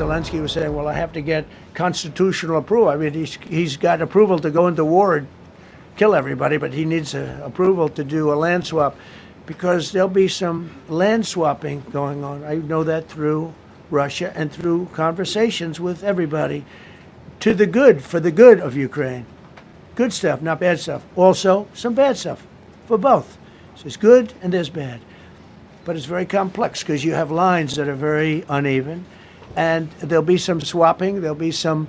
Zelensky was saying, well, I have to get constitutional approval. I mean, he's got approval to go into war and kill everybody, but he needs approval to do a land swap, because there'll be some land swapping going on. I know that through Russia and through conversations with everybody, to the good, for the good of Ukraine. Good stuff, not bad stuff. Also, some bad stuff for both. So there's good and there's bad. But it's very complex because you have lines that are very uneven, and there'll be some swapping, there'll be some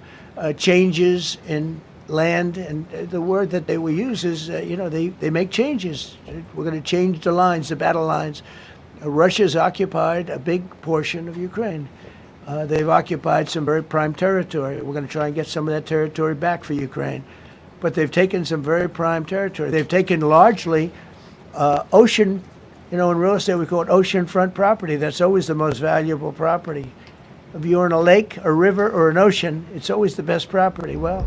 changes in land, and the word that they will use is, they make changes. We're going to change the lines, the battle lines. Russia's occupied a big portion of Ukraine. They've occupied some very prime territory. We're going to try and get some of that territory back for Ukraine. But they've taken some very prime territory. They've taken largely ocean, in real estate we call it oceanfront property. That's always the most valuable property. If you're in a lake, a river, or an ocean, it's always the best property. Well,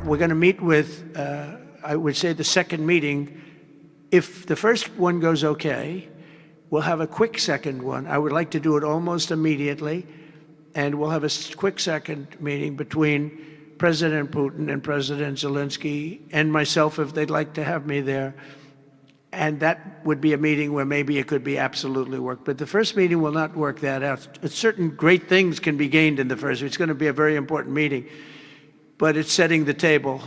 we're going to meet with, I would say, the second meeting. If the first one goes okay, we'll have a quick second one. I would like to do it almost immediately, and we'll have a quick second meeting between President Putin and President Zelensky and myself, if they'd like to have me there. And that would be a meeting where maybe it could be absolutely work. But the first meeting will not work that out. Certain great things can be gained in the first. It's going to be a very important meeting. But it's setting the table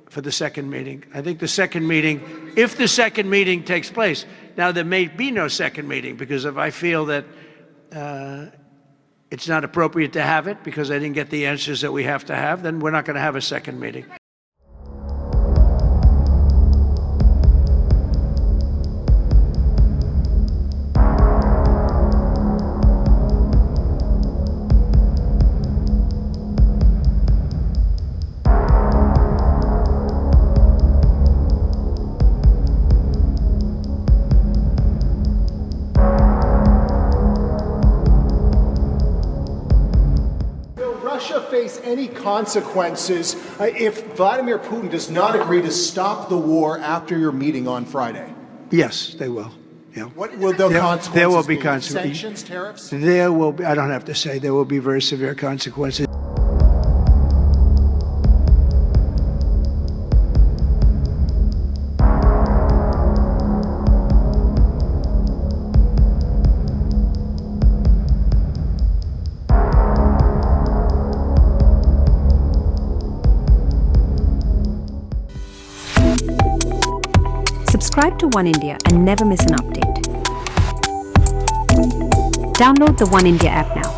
for the second meeting. I think the second meeting, if the second meeting takes place, now there may be no second meeting, because if I feel that it's not appropriate to have it because I didn't get the answers that we have to have, then we're not going to have a second meeting. Face any consequences if Vladimir Putin does not agree to stop the war after your meeting on Friday? Yes, they will. Yeah. What will the consequences There will be be? consequences. Sanctions, tariffs? There will be, I don't have to say, there will be very severe consequences. Subscribe to Oneindia and never miss an update. Download the Oneindia app now.